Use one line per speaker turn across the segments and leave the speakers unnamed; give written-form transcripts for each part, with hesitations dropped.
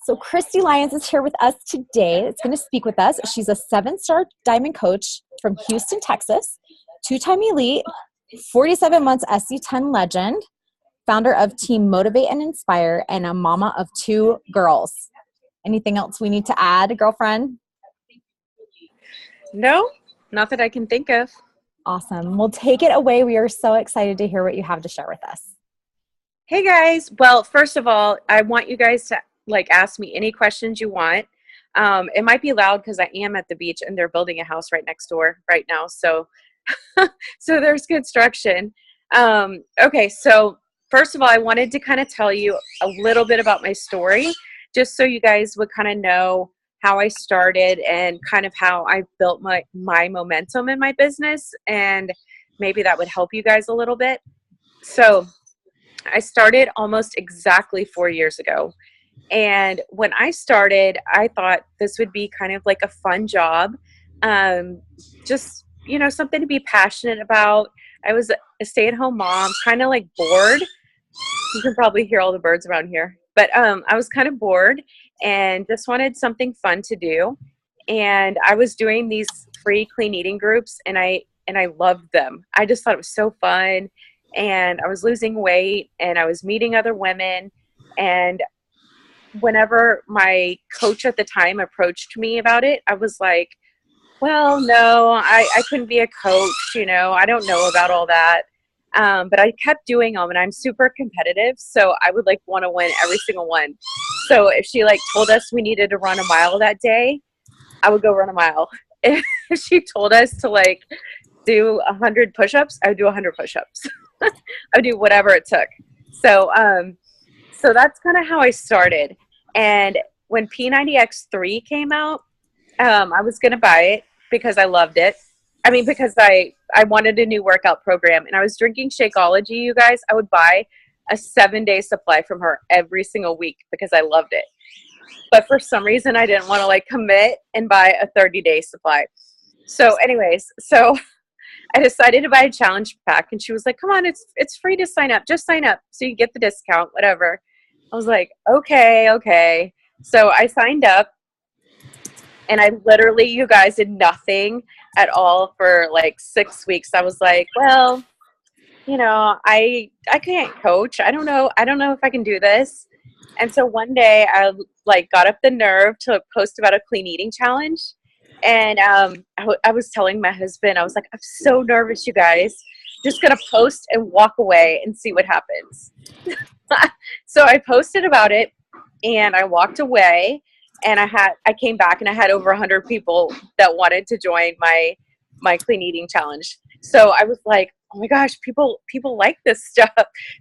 So Christy Lyons is here with us today. It's going to speak with us. She's a 7-star diamond coach from Houston, Texas, 2-time elite, 47 months SC10 legend, founder of Team Motivate and Inspire, and a mama of 2 girls. Anything else we need to add, girlfriend?
No, not that I can think of.
Awesome. Well, take it away. We are so excited to hear what you have to share with us.
Hey guys. Well, first of all, I want you guys to ask me any questions you want. It might be loud because I am at the beach and they're building a house right next door right now. So, so there's construction. Okay. So first of all, I wanted to kind of tell you a little bit about my story, just so you guys would kind of know how I started and kind of how I built my momentum in my business. And maybe that would help you guys a little bit. So I started almost exactly 4 years ago. And when I started, I thought this would be kind of like a fun job. Just, something to be passionate about. I was a stay-at-home mom, kind of like bored. You can probably hear all the birds around here. But I was kind of bored and just wanted something fun to do. And I was doing these free clean eating groups, and I loved them. I just thought it was so fun. And I was losing weight, and I was meeting other women. And whenever my coach at the time approached me about it, I was like, well, no, I couldn't be a coach. I don't know about all that. But I kept doing them, and I'm super competitive. So I would want to win every single one. So if she told us we needed to run a mile that day, I would go run a mile. If she told us to do 100 push-ups, I would do 100 push-ups. I would do whatever it took. So, so that's kind of how I started. And when P90X3 came out, I was going to buy it because I loved it. I mean, because I wanted a new workout program, and I was drinking Shakeology, you guys. I would buy a 7-day supply from her every single week because I loved it. But for some reason, I didn't want to commit and buy a 30-day supply. So anyways, I decided to buy a challenge pack, and she was like, come on, it's free to sign up. Just sign up so you get the discount, whatever. I was like, okay. So I signed up, and I literally, you guys, did nothing at all for 6 weeks. I was like, well, I can't coach. I don't know if I can do this. And so one day I got up the nerve to post about a clean eating challenge. And I was telling my husband, I was like, I'm so nervous, you guys. Just going to post and walk away and see what happens. So I posted about it, and I walked away, and I came back, and I had over 100 people that wanted to join my clean eating challenge. So I was like, oh my gosh, people like this stuff.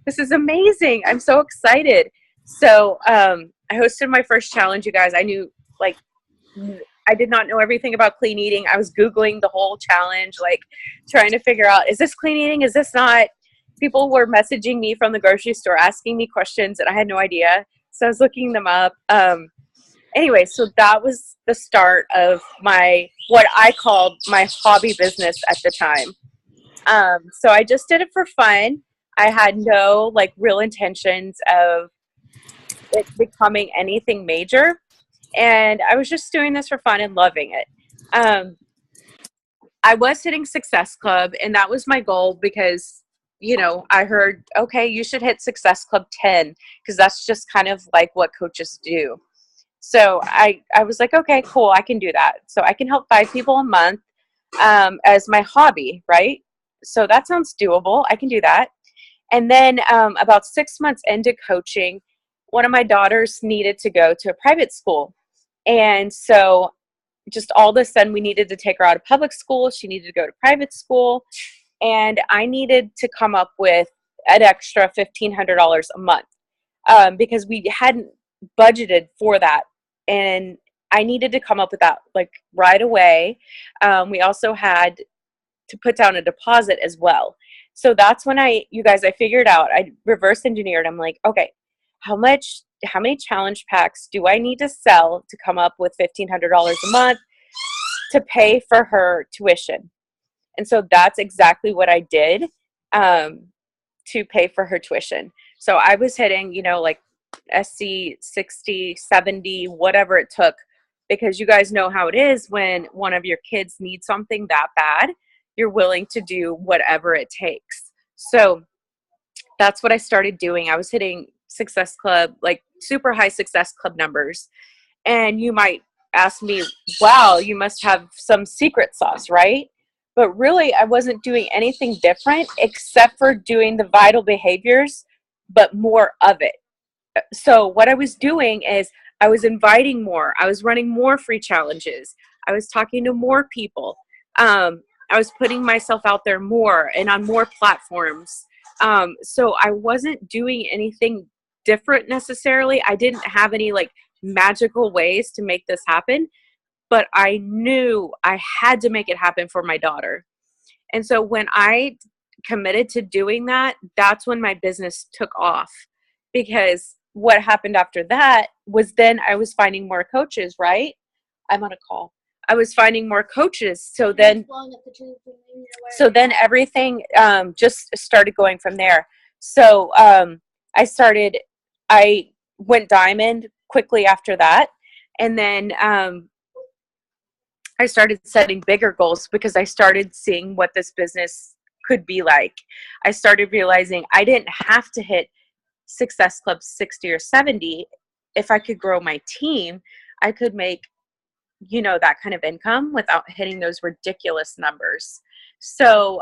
This is amazing. I'm so excited. So I hosted my first challenge, you guys. I knew I did not know everything about clean eating. I was Googling the whole challenge, trying to figure out, is this clean eating? Is this not? People were messaging me from the grocery store, asking me questions, and I had no idea. So I was looking them up. Anyway, so that was the start of what I called my hobby business at the time. So I just did it for fun. I had no real intentions of it becoming anything major. And I was just doing this for fun and loving it. I was hitting Success Club, and that was my goal because, I heard, okay, you should hit Success Club 10 because that's just kind of what coaches do. So I was like, okay, cool, I can do that. So I can help 5 people a month as my hobby, right? So that sounds doable. I can do that. And then about 6 months into coaching, one of my daughters needed to go to a private school. And so just all of a sudden we needed to take her out of public school. She needed to go to private school. And I needed to come up with an extra $1,500 a month because we hadn't budgeted for that. And I needed to come up with that right away. We also had to put down a deposit as well. So that's when I figured out, I reverse engineered. I'm like, okay, how many challenge packs do I need to sell to come up with $1,500 a month to pay for her tuition? And so that's exactly what I did to pay for her tuition. So I was hitting, SC 60, 70, whatever it took, because you guys know how it is when one of your kids needs something that bad, you're willing to do whatever it takes. So that's what I started doing. I was hitting Success Club, like super high Success Club numbers. And you might ask me, wow, you must have some secret sauce, right? But really, I wasn't doing anything different except for doing the vital behaviors, but more of it. So what I was doing is I was inviting more. I was running more free challenges. I was talking to more people. I was putting myself out there more and on more platforms. So I wasn't doing anything different necessarily. I didn't have any like magical ways to make this happen, but I knew I had to make it happen for my daughter. And so when I committed to doing that, that's when my business took off, because what happened after that was then I was finding more coaches, right? I'm on a call. I was finding more coaches. So then everything just started going from there. So I went diamond quickly after that. And then I started setting bigger goals because I started seeing what this business could be like. I started realizing I didn't have to hit Success Club 60 or 70. If I could grow my team, I could make, that kind of income without hitting those ridiculous numbers. So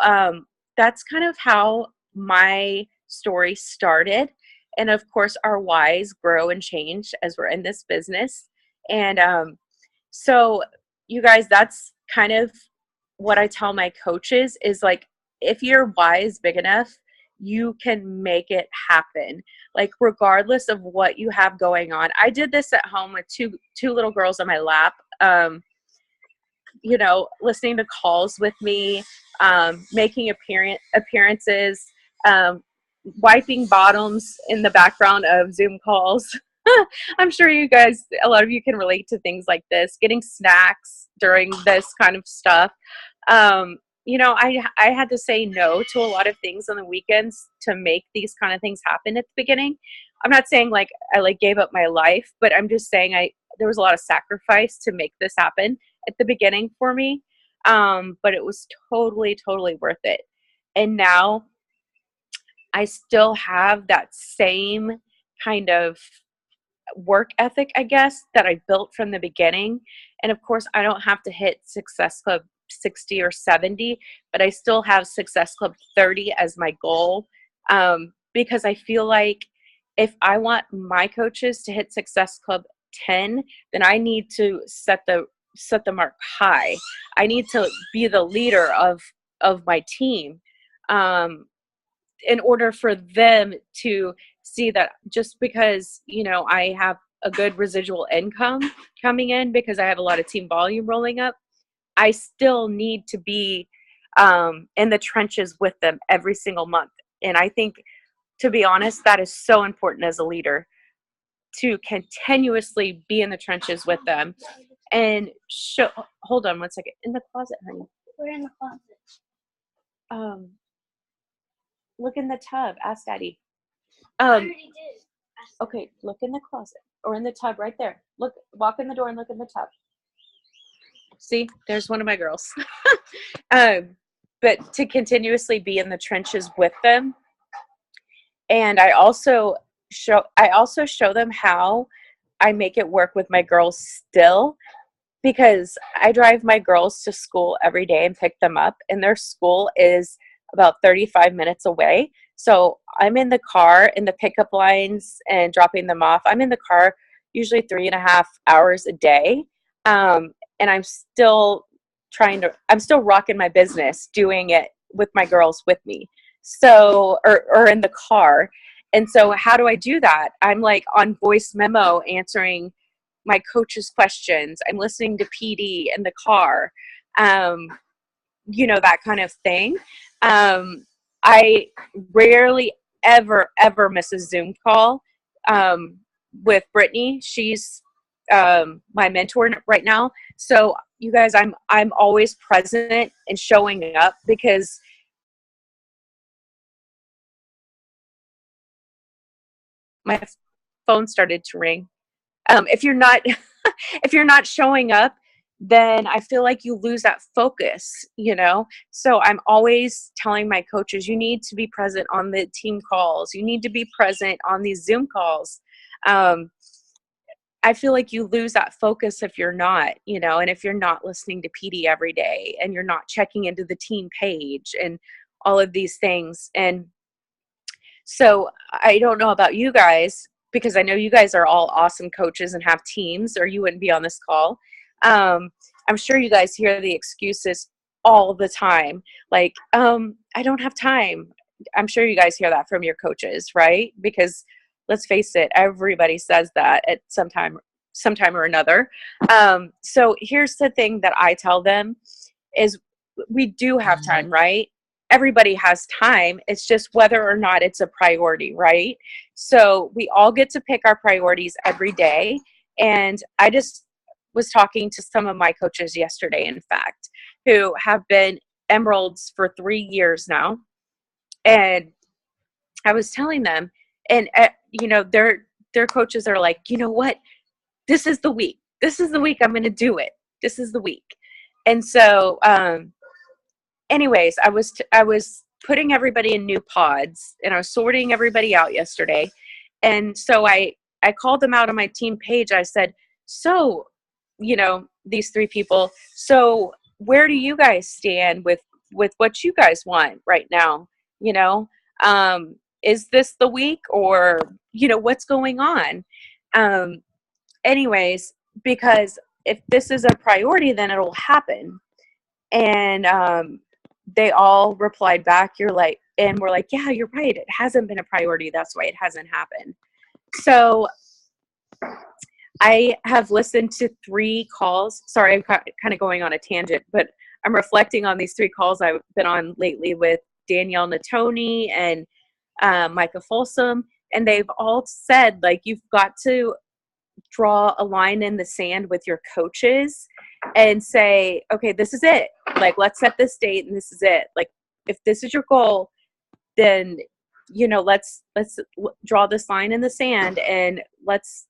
that's kind of how my story started. And of course, our whys grow and change as we're in this business. And so you guys, that's kind of what I tell my coaches is like, if your why is big enough, you can make it happen. Like regardless of what you have going on. I did this at home with two little girls on my lap, listening to calls with me, making appearances, wiping bottoms in the background of Zoom calls. I'm sure you guys, a lot of you can relate to things like this, getting snacks during this kind of stuff. I had to say no to a lot of things on the weekends to make these kind of things happen at the beginning. I'm not saying like I like gave up my life, but I'm just saying there was a lot of sacrifice to make this happen at the beginning for me. But it was totally, totally worth it. And now I still have that same kind of work ethic, I guess, that I built from the beginning. And of course, I don't have to hit Success Club 60 or 70, but I still have Success Club 30 as my goal, because I feel like if I want my coaches to hit Success Club 10, then I need to set the mark high. I need to be the leader of my team, in order for them to see that just because, I have a good residual income coming in because I have a lot of team volume rolling up, I still need to be in the trenches with them every single month. And I think, to be honest, that is so important as a leader, to continuously be in the trenches with them and hold on one second. In the closet, honey.
We're in the closet.
Look in the tub. Ask Daddy.
I already did.
Okay, look in the closet or in the tub right there. Look, walk in the door and look in the tub. See, there's one of my girls. But to continuously be in the trenches with them. And I also show them how I make it work with my girls still, because I drive my girls to school every day and pick them up, and their school is about 35 minutes away. So I'm in the car in the pickup lines and dropping them off. I'm in the car usually 3.5 hours a day. And I'm still rocking my business, doing it with my girls with me. So, or in the car. And so how do I do that? I'm like on voice memo answering my coach's questions. I'm listening to PD in the car, that kind of thing. I rarely ever miss a Zoom call with Brittany. She's my mentor right now. So you guys, I'm always present and showing up, because my phone started to ring. If you're not if you're not showing up, then I feel like you lose that focus, you know? So I'm always telling my coaches, you need to be present on the team calls. You need to be present on these Zoom calls. I feel like you lose that focus if you're not, you know, and if you're not listening to PD every day and you're not checking into the team page and all of these things. And so I don't know about you guys, because I know you guys are all awesome coaches and have teams, or you wouldn't be on this call. I'm sure you guys hear the excuses all the time. Like, I don't have time. I'm sure you guys hear that from your coaches, right? Because let's face it, everybody says that at sometime or another. So here's the thing that I tell them is we do have time, right? Everybody has time. It's just whether or not it's a priority, right? So we all get to pick our priorities every day. And I just was talking to some of my coaches yesterday, in fact, who have been Emeralds for 3 years now. And I was telling them, and you know, their coaches are like, you know what? This is the week. This is the week I'm going to do it. This is the week. And so, anyways, I was putting everybody in new pods, and I was sorting everybody out yesterday. And so I called them out on my team page. I said, so, you know, these 3 people, so where do you guys stand with what you guys want right now? You know, is this the week, or, you know, what's going on? Anyways, because if this is a priority, then it'll happen. And they all replied back, you're like, and we're like, yeah, you're right. It hasn't been a priority. That's why it hasn't happened. So I have listened to 3 calls. Sorry, I'm kind of going on a tangent, but I'm reflecting on these 3 calls I've been on lately with Danielle Natoni and Micah Folsom. And they've all said, like, you've got to draw a line in the sand with your coaches and say, okay, this is it. Like, let's set this date and this is it. Like, if this is your goal, then, you know, let's draw this line in the sand and let's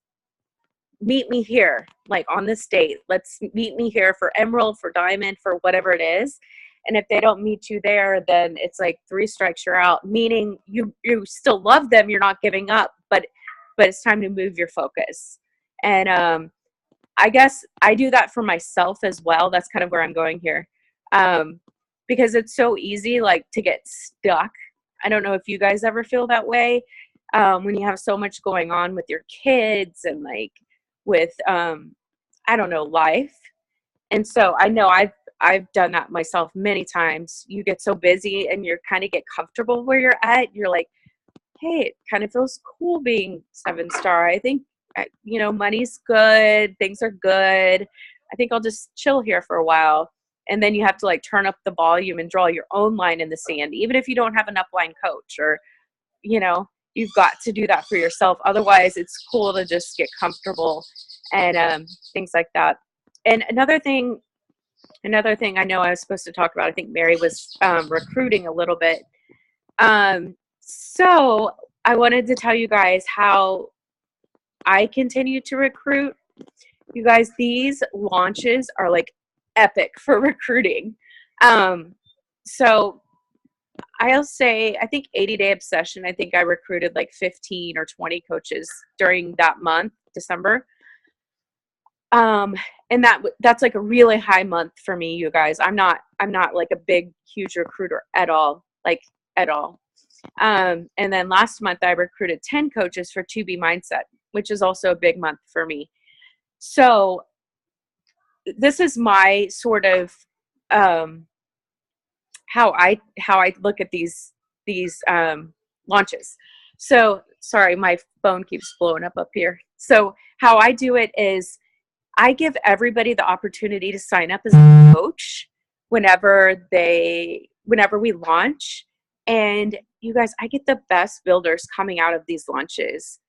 meet me here, like on this date. Let's meet me here for Emerald, for Diamond, for whatever it is. And if they don't meet you there, then it's like 3 strikes, you're out, meaning you still love them. You're not giving up, but it's time to move your focus. And I guess I do that for myself as well. That's kind of where I'm going here. Because it's so easy, like, to get stuck. I don't know if you guys ever feel that way when you have so much going on with your kids and, like, with, I don't know, life. And so I know I've done that myself many times. You get so busy and you kind of get comfortable where you're at. You're like, hey, it kind of feels cool being 7-star. I think, you know, money's good. Things are good. I think I'll just chill here for a while. And then you have to, like, turn up the volume and draw your own line in the sand, even if you don't have an upline coach, or, you know, you've got to do that for yourself. Otherwise, it's cool to just get comfortable and things like that. And another thing I know I was supposed to talk about, I think Mary was recruiting a little bit. So I wanted to tell you guys how I continue to recruit. You guys, these launches are like epic for recruiting. So I'll say, I think 80-day obsession, I think I recruited like 15 or 20 coaches during that month, December. And that's like a really high month for me, you guys. I'm not like a big, huge recruiter at all, like at all. And then last month I recruited 10 coaches for 2B Mindset, which is also a big month for me. So this is my sort of, how I look at these launches. So sorry, my phone keeps blowing up here. So how I do it is I give everybody the opportunity to sign up as a coach whenever we launch. And you guys, I get the best builders coming out of these launches.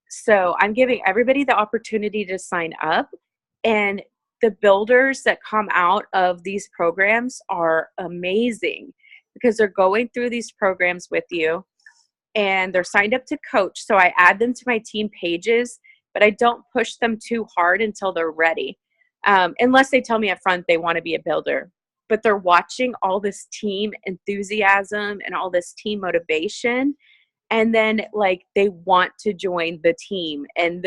So I'm giving everybody the opportunity to sign up, and the builders that come out of these programs are amazing because they're going through these programs with you. and they're signed up to coach. So I add them to my team pages, but I don't push them too hard until they're ready. Unless they tell me up front they want to be a builder. But they're watching all this team enthusiasm and all this team motivation. And then like they want to join the team, and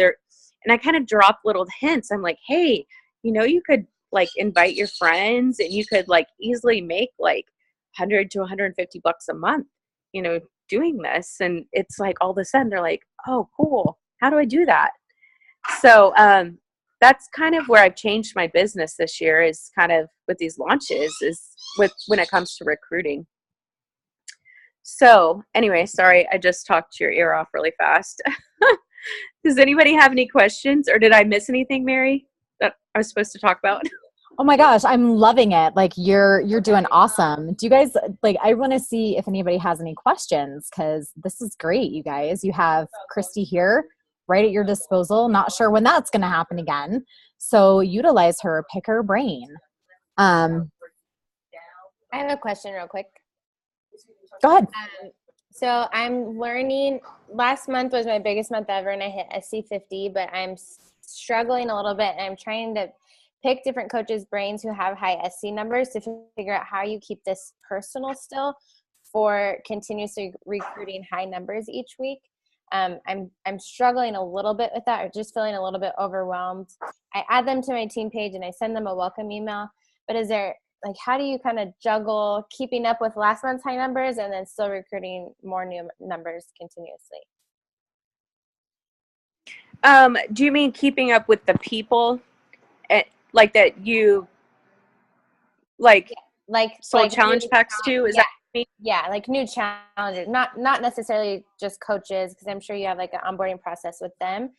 I kind of drop little hints. I'm like, hey, you could like invite your friends, and you could like easily make like 100 to 150 bucks a month, doing this. And it's like all of a sudden they're like, oh, cool. How do I do that? So that's kind of where I've changed my business this year, is kind of with these launches, is with when it comes to recruiting. So anyway, sorry, I just talked your ear off really fast. Does anybody have any questions, or did I miss anything, Mary, that I was supposed to talk about?
Oh my gosh, I'm loving it. Like you're doing awesome. Do you guys I want to see if anybody has any questions, because this is great, you guys. You have Christy here right at your disposal. Not sure when that's going to happen again. So utilize her, pick her brain.
I have a question real quick.
Go ahead.
So I'm learning, last month was my biggest month ever and I hit SC50, but I'm struggling a little bit, and I'm trying to pick different coaches' brains who have high SC numbers to figure out how you keep this personal still for continuously recruiting high numbers each week. I'm struggling a little bit with that, or just feeling a little bit overwhelmed. I add them to my team page and I send them a welcome email, but is there, like, how do you kind of juggle keeping up with last month's high numbers and then still recruiting more new numbers continuously?
Do you mean keeping up with the people like that you like sold
like
challenge
new,
packs to? Is that what you mean?
Yeah, like new challengers, not necessarily just coaches, because I'm sure you have like an onboarding process with them,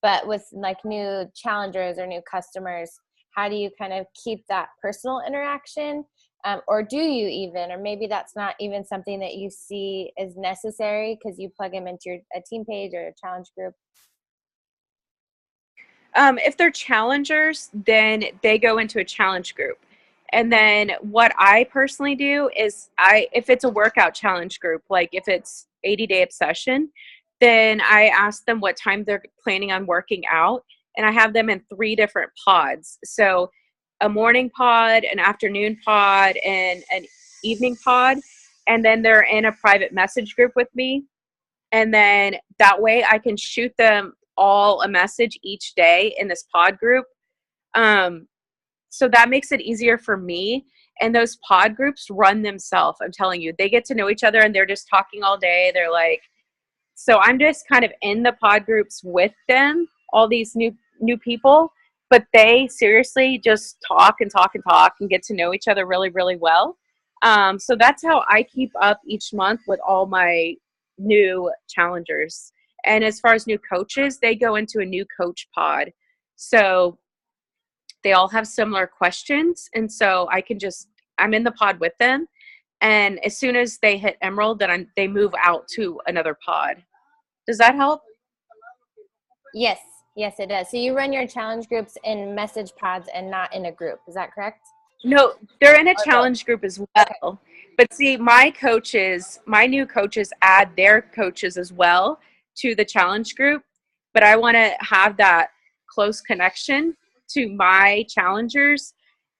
but with like new challengers or new customers, how do you kind of keep that personal interaction? Or do you even, or maybe that's not even something that you see as necessary because you plug them into a team page or a challenge group?
If they're challengers, then they go into a challenge group. And then what I personally do is if it's a workout challenge group, like if it's 80-day obsession, then I ask them what time they're planning on working out. And I have them in 3 different pods. So a morning pod, an afternoon pod, and an evening pod. And then they're in a private message group with me. And then that way I can shoot them all a message each day in this pod group. So that makes it easier for me. And those pod groups run themselves. I'm telling you, they get to know each other and they're just talking all day. They're like, so I'm just kind of in the pod groups with them, all these new people, but they seriously just talk and talk and talk and get to know each other really, really well. So that's how I keep up each month with all my new challengers. And as far as new coaches, they go into a new coach pod. So they all have similar questions. And so I'm in the pod with them. And as soon as they hit Emerald, then they move out to another pod. Does that help?
Yes, it does. So you run your challenge groups in message pods and not in a group. Is that correct?
No, they're in a challenge group as well. Okay. But see, my new coaches add their coaches as well to the challenge group. But I want to have that close connection to my challengers.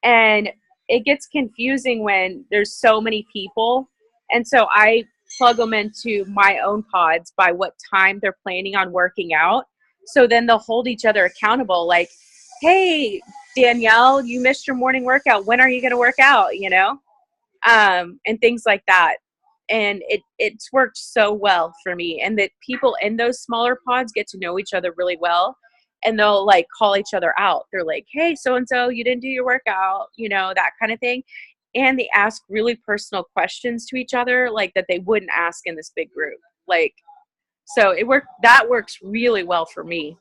And it gets confusing when there's so many people. And so I plug them into my own pods by what time they're planning on working out. So then they'll hold each other accountable. Like, hey, Danielle, you missed your morning workout. When are you going to work out? And things like that. And it's worked so well for me. And that people in those smaller pods get to know each other really well. And they'll like call each other out. They're like, hey, so-and-so, you didn't do your workout, that kind of thing. And they ask really personal questions to each other, like that they wouldn't ask in this big group. So that works really well for me.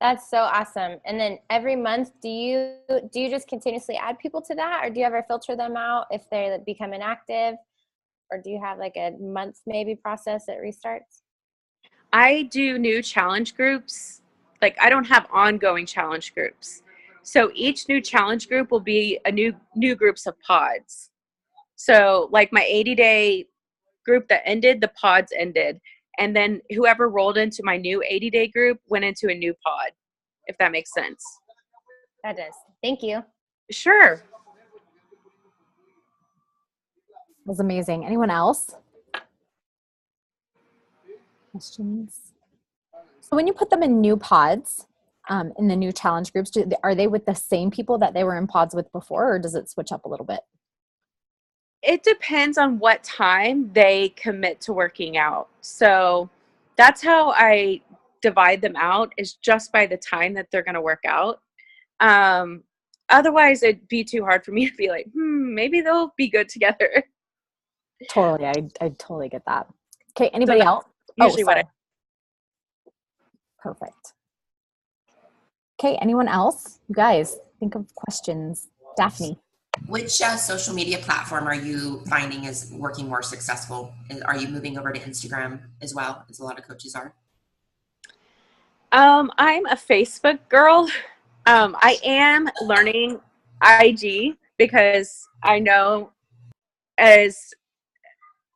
That's so awesome. And then every month, do you just continuously add people to that, or do you ever filter them out if they become inactive, or do you have like a month maybe process that restarts?
I do new challenge groups. Like I don't have ongoing challenge groups. So each new challenge group will be a new groups of pods. So like my 80-day group that ended, the pods ended. And then whoever rolled into my new 80-day group went into a new pod, if that makes sense.
That does. Thank you.
Sure.
Was amazing. Anyone else? Questions? So when you put them in new pods, in the new challenge groups, are they with the same people that they were in pods with before, or does it switch up a little bit?
It depends on what time they commit to working out. So that's how I divide them out, is just by the time that they're going to work out. Otherwise, it'd be too hard for me to be like, maybe they'll be good together.
Totally. I totally get that. Okay. Anybody else?
Usually what
Perfect. Okay. Anyone else? You guys think of questions. Daphne.
Which social media platform are you finding is working more successful? And are you moving over to Instagram as well, as a lot of coaches are?
I'm a Facebook girl. I am learning IG because I know as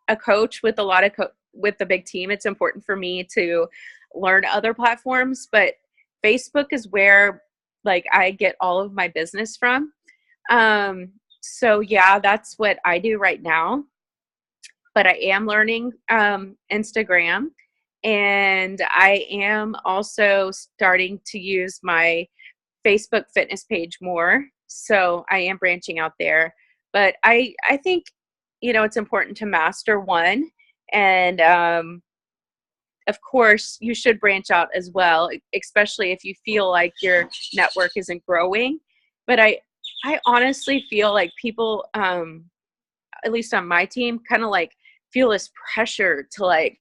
a coach with a lot of with the big team, it's important for me to learn other platforms, but Facebook is where like I get all of my business from. So yeah, that's what I do right now, but I am learning, Instagram, and I am also starting to use my Facebook fitness page more. So I am branching out there, but I think, it's important to master one. And, of course you should branch out as well, especially if you feel like your network isn't growing. But I honestly feel like people, at least on my team, kind of like feel this pressure to like,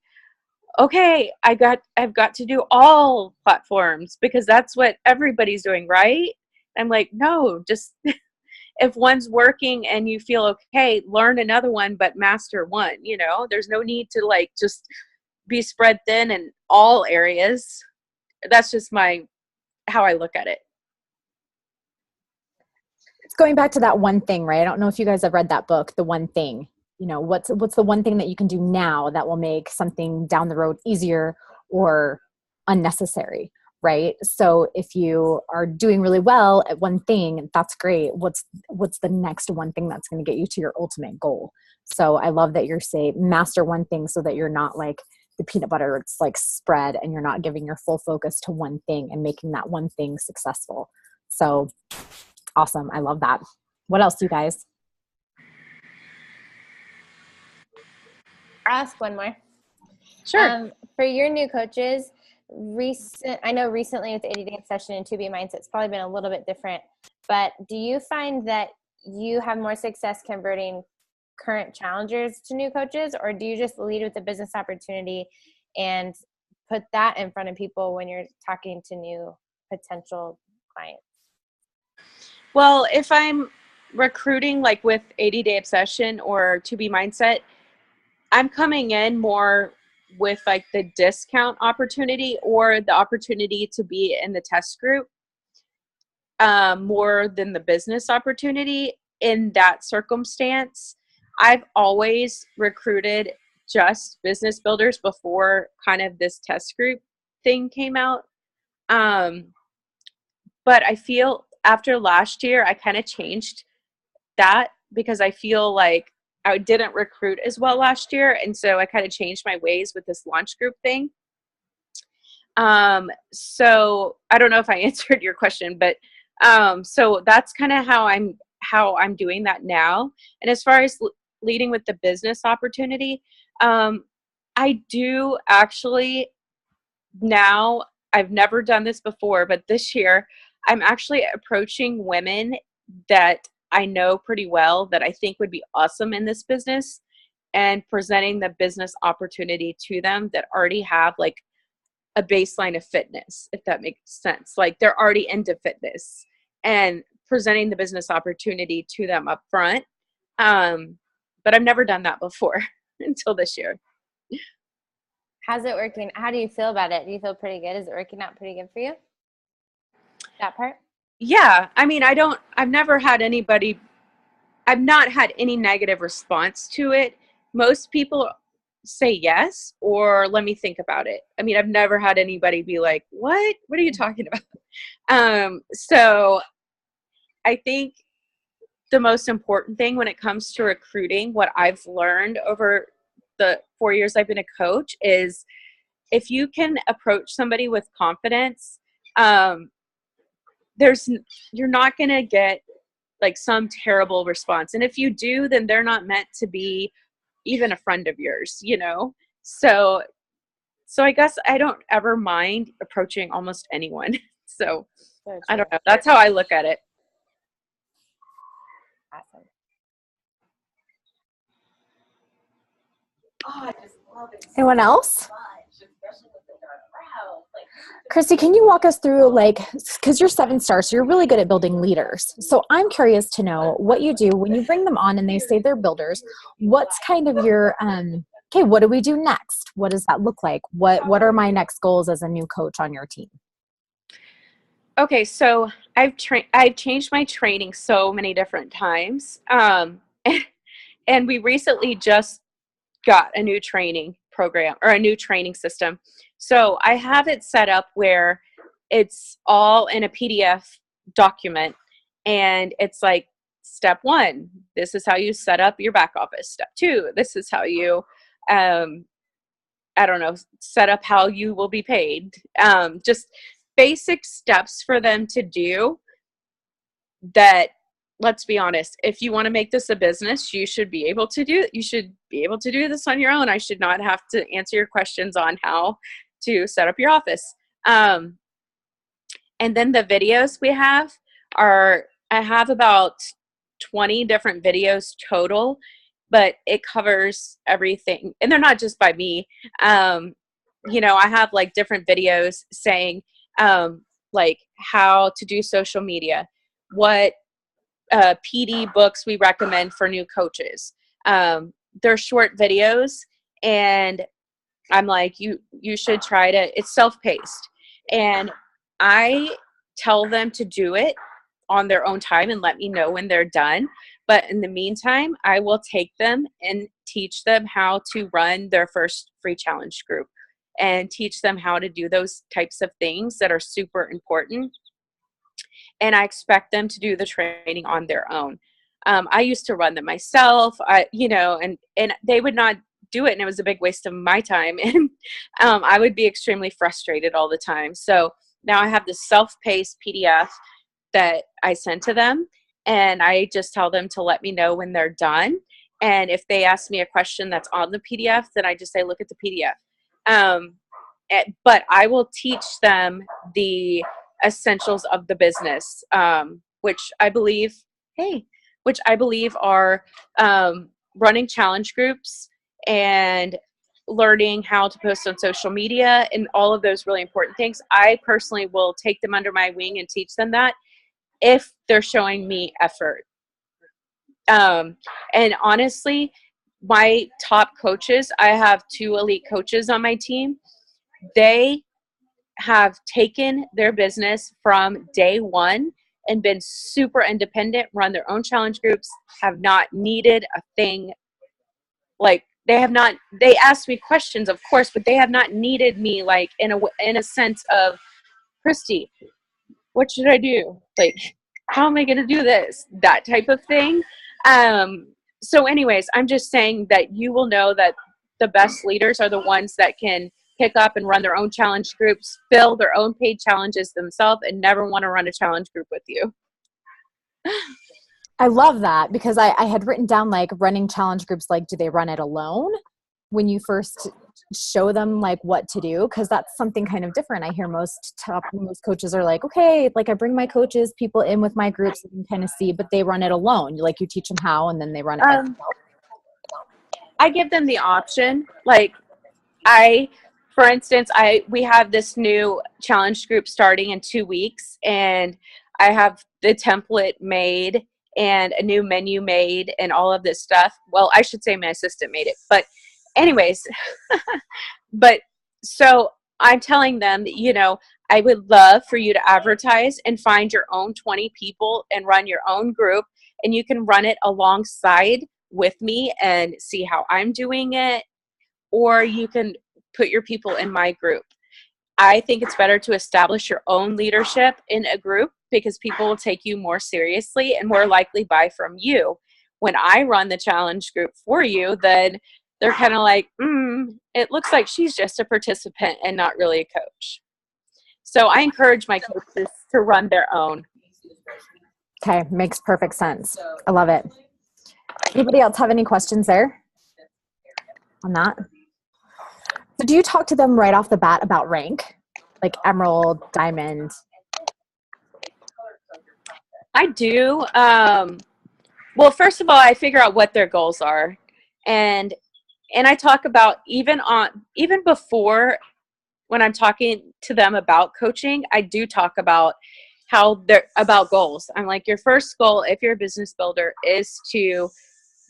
okay, I've got to do all platforms because that's what everybody's doing, right? I'm like, no, just if one's working and you feel okay, learn another one, but master one, there's no need to like just be spread thin in all areas. That's just how I look at it.
It's going back to that one thing, right? I don't know if you guys have read that book, The One Thing. What's the one thing that you can do now that will make something down the road easier or unnecessary, right? So if you are doing really well at one thing, that's great. What's the next one thing that's going to get you to your ultimate goal? So I love that you're saying master one thing so that you're not like the peanut butter, it's like spread and you're not giving your full focus to one thing and making that one thing successful. So awesome. I love that. What else, you guys?
I'll ask one more.
Sure.
For your new coaches, I know recently with 80-day obsession and 2B mindset, it's probably been a little bit different, but do you find that you have more success converting current challengers to new coaches, or do you just lead with the business opportunity and put that in front of people when you're talking to new potential clients?
Well, if I'm recruiting like with 80-day obsession or 2B mindset, I'm coming in more with like the discount opportunity or the opportunity to be in the test group, more than the business opportunity. In that circumstance, I've always recruited just business builders before kind of this test group thing came out. But I feel after last year, I kind of changed that because I feel like I didn't recruit as well last year. And so I kind of changed my ways with this launch group thing. So I don't know if I answered your question, but so that's kind of how I'm doing that now. And as far as leading with the business opportunity, I do actually now, I've never done this before, but this year I'm actually approaching women that I know pretty well that I think would be awesome in this business and presenting the business opportunity to them that already have like a baseline of fitness, if that makes sense. Like they're already into fitness and presenting the business opportunity to them up front. But I've never done that before until this year.
How's it working? How do you feel about it? Do you feel pretty good? Is it working out pretty good for you? That part?
Yeah. I mean, I've not had any negative response to it. Most people say yes or let me think about it. I mean, I've never had anybody be like, what are you talking about? So I think the most important thing when it comes to recruiting, what I've learned over the 4 years I've been a coach, is if you can approach somebody with confidence, you're not going to get like some terrible response. And if you do, then they're not meant to be even a friend of yours, you know? So I guess I don't ever mind approaching almost anyone. So I don't know. That's how I look at it.
Awesome.
Anyone else? Christy, can you walk us through, like, because you're 7-star, so you're really good at building leaders. So I'm curious to know what you do when you bring them on and they say they're builders. What's kind of your, okay, what do we do next? What does that look like? What are my next goals as a new coach on your team?
Okay, so I've changed my training so many different times. And we recently just got a new training program or a new training system. So I have it set up where it's all in a PDF document, and it's like, step 1, this is how you set up your back office. Step 2, this is how you, set up how you will be paid. Just basic steps for them to do that. Let's be honest, if you want to make this a business, you should be able to do this on your own. I should not have to answer your questions on how to set up your office. And then the videos we have I have about 20 different videos total, but it covers everything. And they're not just by me. I have like different videos saying, like how to do social media, what PD books we recommend for new coaches. They're short videos, and I'm like, you should try to, it's self-paced. And I tell them to do it on their own time and let me know when they're done. But in the meantime, I will take them and teach them how to run their first free challenge group and teach them how to do those types of things that are super important. And I expect them to do the training on their own. I used to run them myself, and they would not do it, and it was a big waste of my time. And I would be extremely frustrated all the time. So now I have this self-paced PDF that I send to them, and I just tell them to let me know when they're done. And if they ask me a question that's on the PDF, then I just say, look at the PDF. But I will teach them the essentials of the business, which I believe are running challenge groups and learning how to post on social media and all of those really important things. I personally will take them under my wing and teach them that if they're showing me effort. And honestly, my top coaches, I have 2 elite coaches on my team. They have taken their business from day one and been super independent, run their own challenge groups, have not needed a thing. Like they asked me questions, of course, but they have not needed me like in a sense of, Christy, what should I do? Like, how am I going to do this? That type of thing. So anyways, I'm just saying that you will know that the best leaders are the ones that can pick up and run their own challenge groups, fill their own paid challenges themselves, and never want to run a challenge group with you.
I love that, because I had written down, like, running challenge groups, like, do they run it alone when you first show them like what to do? Because that's something kind of different. I hear most coaches are like, okay, like I bring my coaches, people in with my groups and kind of see, but they run it alone. You teach them how, and then they run it.
I give them the option. Like for instance, we have this new challenge group starting in 2 weeks, and I have the template made and a new menu made and all of this stuff. Well, I should say my assistant made it, but anyways, but so I'm telling them that, I would love for you to advertise and find your own 20 people and run your own group, and you can run it alongside with me and see how I'm doing it. or you can put your people in my group. I think it's better to establish your own leadership in a group because people will take you more seriously and more likely buy from you. When I run the challenge group for you, then they're kind of like, it looks like she's just a participant and not really a coach. So I encourage my coaches to run their own.
Okay, makes perfect sense. I love it. Anybody else have any questions there on that? So do you talk to them right off the bat about rank, like emerald, diamond?
I do. Well, first of all, I figure out what their goals are, and I talk about even before when I'm talking to them about coaching, I do talk about how they're about goals. I'm like, your first goal, if you're a business builder, is to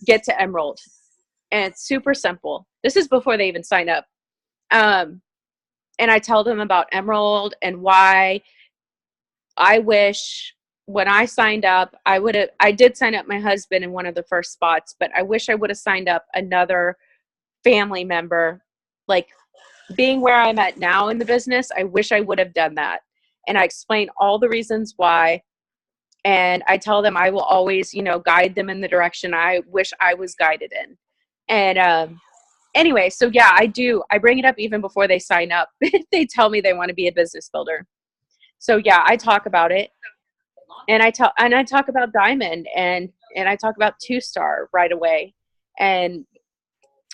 get to emerald, and it's super simple. This is before they even sign up. And I tell them about emerald and why I wish when I signed up, I did sign up my husband in one of the first spots, but I wish I would have signed up another family member. Like being where I'm at now in the business, I wish I would have done that. And I explain all the reasons why. And I tell them I will always, guide them in the direction I wish I was guided in. And, anyway, so yeah, I do. I bring it up even before they sign up. They tell me they want to be a business builder. So yeah, I talk about it. And I talk about diamond and I talk about 2-star right away. And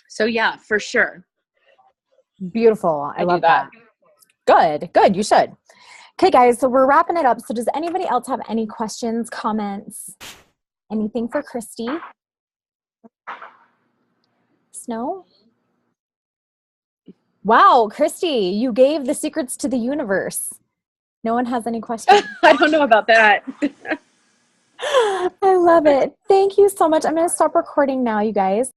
so yeah, for sure.
Beautiful. I love
do that.
Good. You should. Okay, guys, so we're wrapping it up. So does anybody else have any questions, comments, anything for Christy? Snow? Wow, Christy, you gave the secrets to the universe. No one has any questions.
I don't know about that.
I love it. Thank you so much. I'm going to stop recording now, you guys.